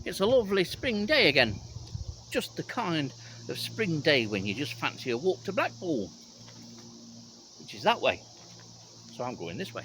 It's a lovely spring day again. Just the kind of spring day when you just fancy a walk to Blackpool, which is that way. So I'm going this way.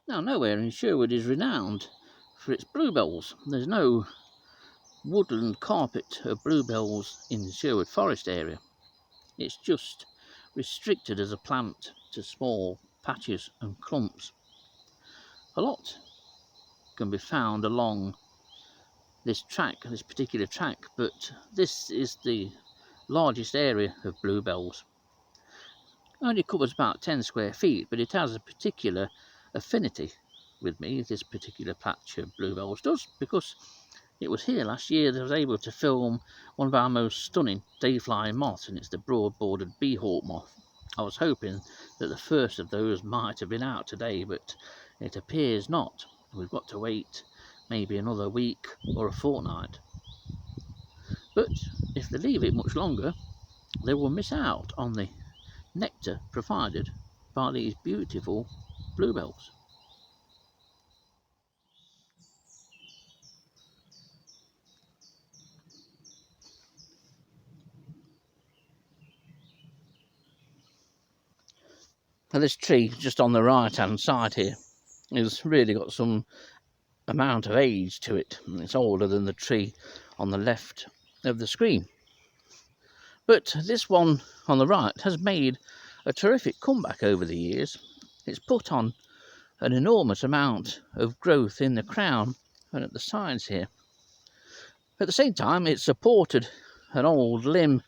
Now, nowhere in Sherwood is renowned for its bluebells. There's no woodland carpet of bluebells in the Sherwood Forest area. It's just restricted as a plant to small patches and clumps. A lot can be found along this particular track, but this is the largest area of bluebells. It only covers about 10 square feet, but it has a particular affinity with me, this particular patch of bluebells does, because it was here last year that I was able to film one of our most stunning day-flying moths, and it's the broad-bordered beehawk moth. I was hoping that the first of those might have been out today, but it appears not. We've got to wait maybe another week or a fortnight. But if they leave it much longer, they will miss out on the nectar provided by these beautiful bluebells. Now, this tree just on the right hand side here has really got some amount of age to it. It's older than the tree on the left of the screen. But this one on the right has made a terrific comeback over the years. It's put on an enormous amount of growth in the crown and at the sides here. At the same time, it supported an old limb,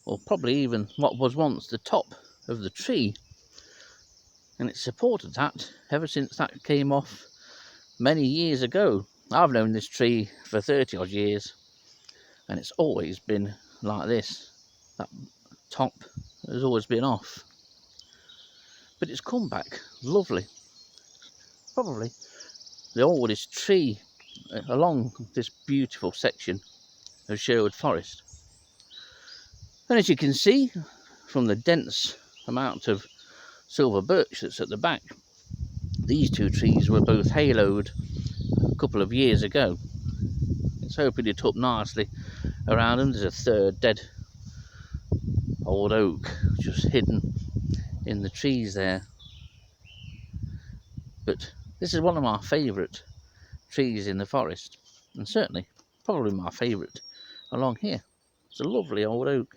or probably even what was once the top of the tree, and it supported that ever since that came off many years ago. I've known this tree for 30 odd years, and it's always been like this. That top has always been off, but it's come back lovely. Probably the oldest tree along this beautiful section of Sherwood Forest. And as you can see from the dense amount of silver birch that's at the back, these two trees were both haloed a couple of years ago. It's opened it up nicely around them. There's a third dead old oak just hidden in the trees there. But this is one of my favourite trees in the forest, and certainly probably my favourite along here. It's a lovely old oak.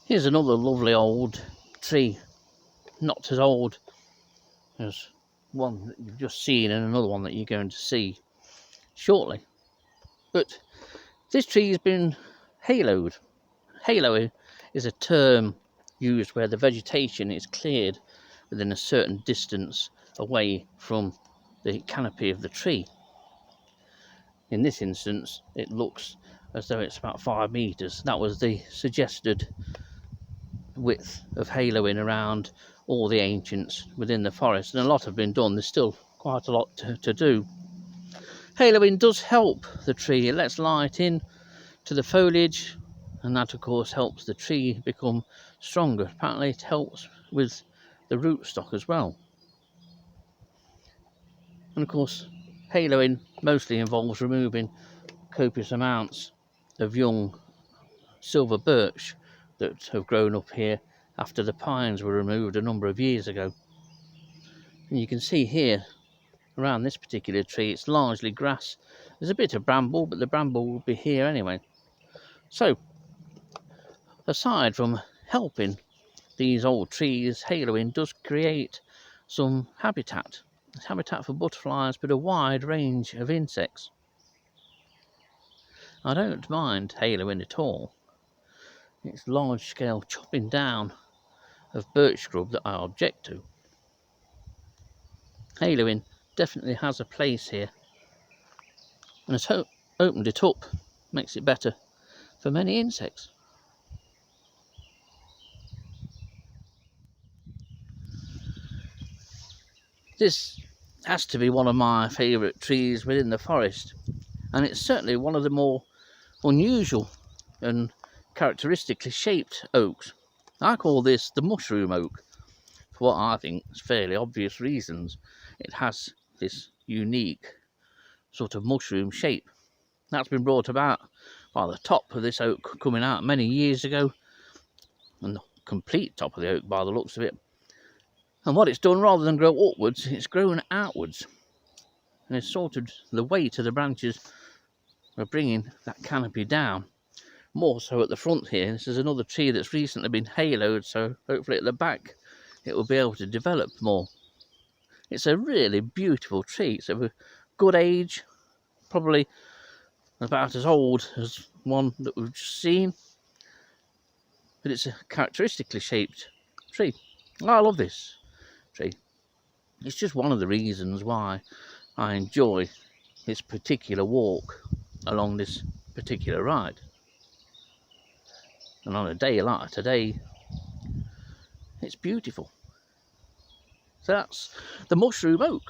Here's another lovely old tree, not as old as one that you've just seen and another one that you're going to see shortly. But this tree has been haloed. Haloing is a term used where the vegetation is cleared within a certain distance away from the canopy of the tree. In this instance, it looks as though it's about 5 meters. That was the suggested width of haloing around all the ancients within the forest, and a lot have been done. There's still quite a lot to do. Haloing does help the tree. It lets light in to the foliage, and that of course helps the tree become stronger. Apparently it helps with the rootstock as well. And of course, haloing mostly involves removing copious amounts of young silver birch that have grown up here after the pines were removed a number of years ago. And you can see here around this particular tree it's largely grass. There's a bit of bramble, but the bramble will be here anyway. So aside from helping these old trees, haloing does create some habitat It's habitat for butterflies, but a wide range of insects. I don't mind haloing at all. It's large-scale chopping down of birch scrub that I object to. Haloing definitely has a place here, and it's opened it up, makes it better for many insects. This has to be one of my favourite trees within the forest, and it's certainly one of the more unusual and characteristically shaped oaks. I call this the mushroom oak for what I think is fairly obvious reasons. It has this unique sort of mushroom shape. That's been brought about by the top of this oak coming out many years ago, and the complete top of the oak by the looks of it. And what it's done, rather than grow upwards, it's grown outwards, and it's sort of the weight of the branches are bringing that canopy down. More so at the front here. This is another tree that's recently been haloed, so hopefully at the back it will be able to develop more. It's a really beautiful tree. It's of a good age, probably about as old as one that we've just seen, but it's a characteristically shaped tree. I love this tree. It's just one of the reasons why I enjoy this particular walk along this particular ride. And on a day like today, it's beautiful. So that's the mushroom oak.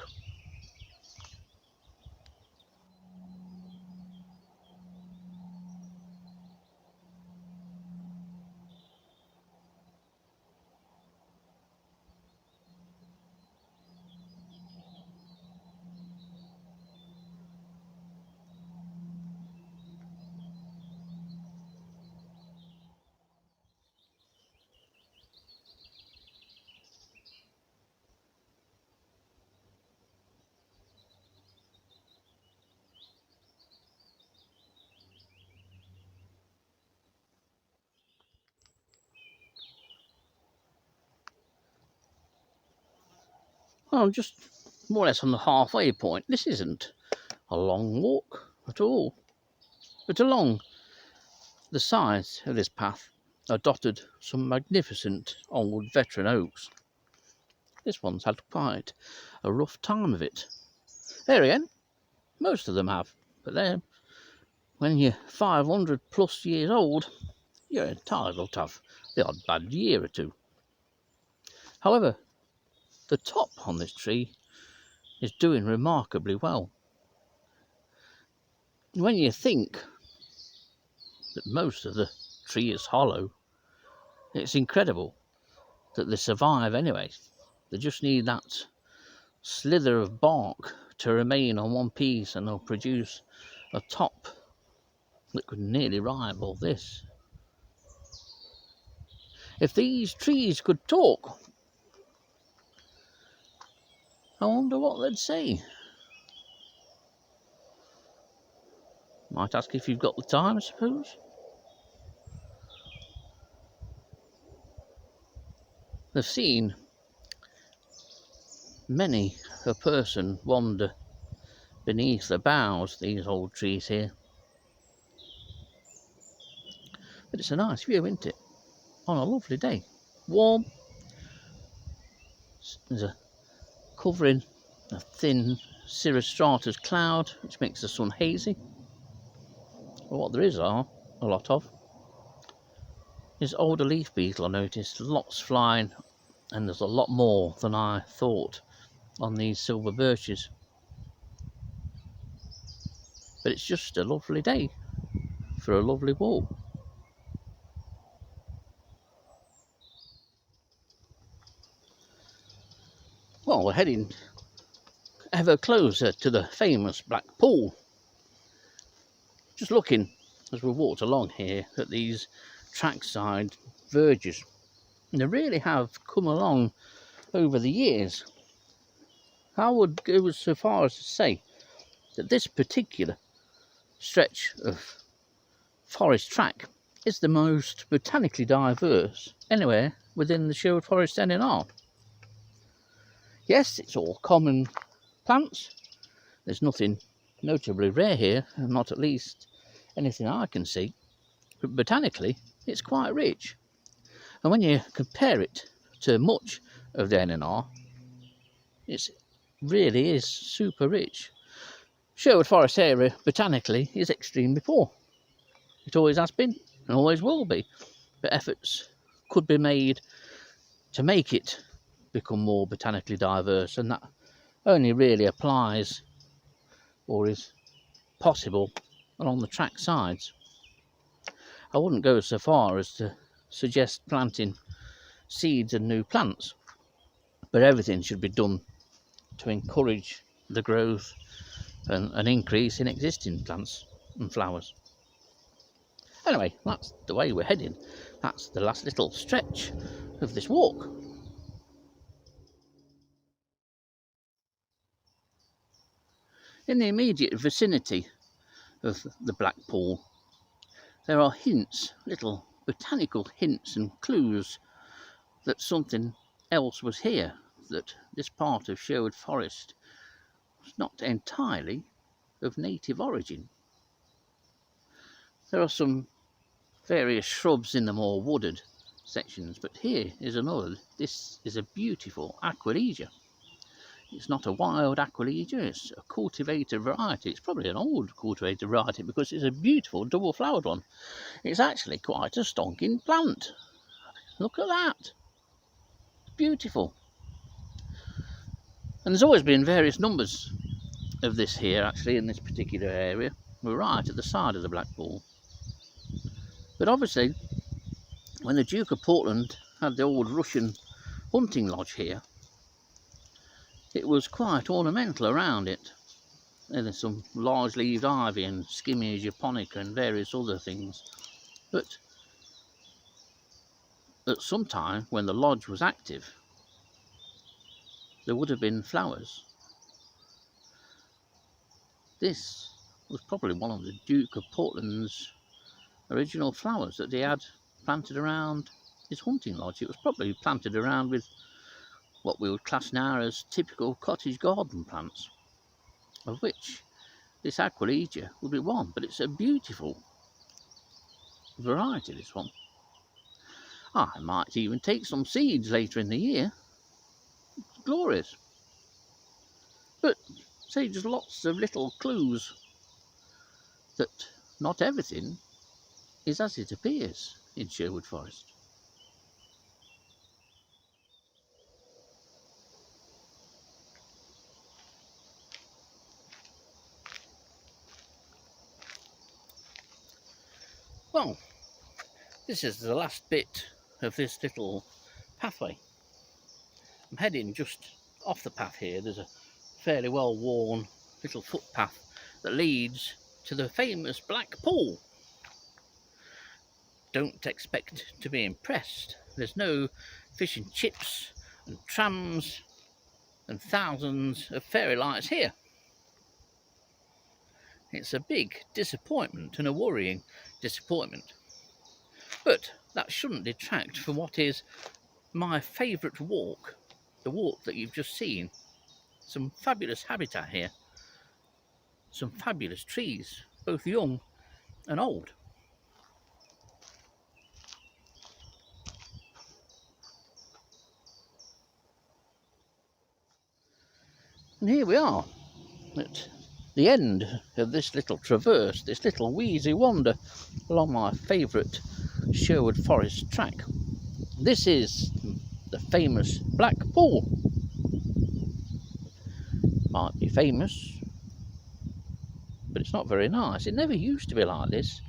Well, I'm just more or less on the halfway point. This isn't a long walk at all, but along the sides of this path are dotted some magnificent old veteran oaks. This one's had quite a rough time of it. There again, most of them have, but then when you're 500 plus years old, you're entitled to have the odd bad year or two. However, the top on this tree is doing remarkably well. When you think that most of the tree is hollow, it's incredible that they survive anyway. They just need that slither of bark to remain on one piece, and they'll produce a top that could nearly rival this. If these trees could talk, I wonder what they'd say. Might ask if you've got the time, I suppose. They've seen many a person wander beneath the boughs, these old trees here. But it's a nice view, isn't it? On a lovely day. Warm. There's a covering a thin cirrostratus cloud, which makes the sun hazy. Well, what there is a lot of is older leaf beetle. I noticed lots flying, and there's a lot more than I thought on these silver birches. But it's just a lovely day for a lovely walk. Well, we're heading ever closer to the famous Blackpool. Just looking as we walked along here at these trackside verges, and they really have come along over the years. I would go so far as to say that this particular stretch of forest track is the most botanically diverse anywhere within the Sherwood Forest NNR. Yes, it's all common plants. There's nothing notably rare here, not at least anything I can see. But botanically, it's quite rich. And when you compare it to much of the NNR, it really is super rich. Sherwood Forest area, botanically, is extremely poor. It always has been and always will be. But efforts could be made to make it become more botanically diverse, and that only really applies or is possible along the track sides. I wouldn't go so far as to suggest planting seeds and new plants, but everything should be done to encourage the growth and an increase in existing plants and flowers. Anyway, that's the way we're heading. That's the last little stretch of this walk. In the immediate vicinity of the Blackpool, there are hints, little botanical hints and clues that something else was here, that this part of Sherwood Forest was not entirely of native origin. There are some various shrubs in the more wooded sections, but here is another. This is a beautiful Aquilegia. It's not a wild Aquilegia, it's a cultivated variety. It's probably an old cultivated variety because it's a beautiful double-flowered one. It's actually quite a stonking plant. Look at that. It's beautiful. And there's always been various numbers of this here, actually, in this particular area. We're right at the side of the Blackpool. But obviously, when the Duke of Portland had the old Russian hunting lodge here, it was quite ornamental around it. And there's some large-leaved ivy and Skimmia japonica and various other things. But at some time, when the lodge was active, there would have been flowers. This was probably one of the Duke of Portland's original flowers that they had planted around his hunting lodge. It was probably planted around with what we would class now as typical cottage garden plants, of which this Aquilegia would be one. But it's a beautiful variety, this one. I might even take some seeds later in the year. It's glorious. But say, just lots of little clues that not everything is as it appears in Sherwood Forest. Well, this is the last bit of this little pathway. I'm heading just off the path here. There's a fairly well worn little footpath that leads to the famous Blackpool. Don't expect to be impressed. There's no fish and chips and trams and thousands of fairy lights here. It's a big disappointment and a worrying disappointment. But that shouldn't detract from what is my favourite walk, the walk that you've just seen. Some fabulous habitat here, some fabulous trees, both young and old. And here we are at the end of this little traverse, this little wheezy wander along my favourite Sherwood Forest track. This is the famous Blackpool. Might be famous, but it's not very nice. It never used to be like this.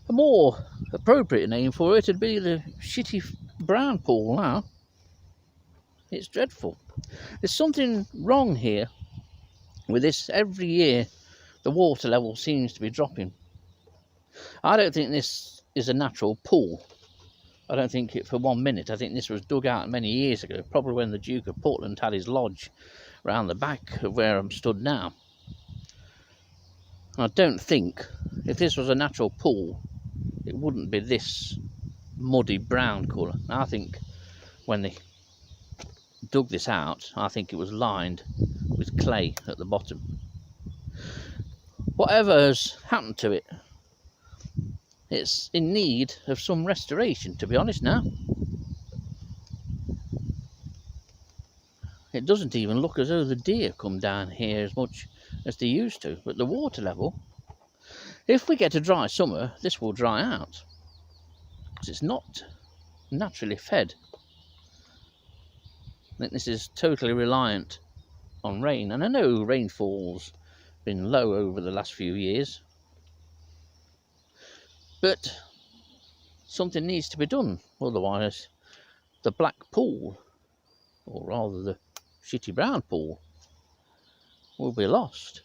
A more appropriate name for it would be the shitty brown pool now. It's dreadful. There's something wrong here with this. Every year the water level seems to be dropping. I don't think this is a natural pool. I don't think it for 1 minute. I think this was dug out many years ago, probably when the Duke of Portland had his lodge round the back of where I'm stood now. I don't think, if this was a natural pool, it wouldn't be this muddy brown colour. I think when they dug this out, I think it was lined with clay at the bottom. Whatever has happened to it, it's in need of some restoration, to be honest now. It doesn't even look as though the deer come down here as much as they used to, but the water level, if we get a dry summer, this will dry out because it's not naturally fed. I think this is totally reliant on rain, and I know rainfall's been low over the last few years, but something needs to be done, otherwise the black pool, or rather the shitty brown pool, will be lost.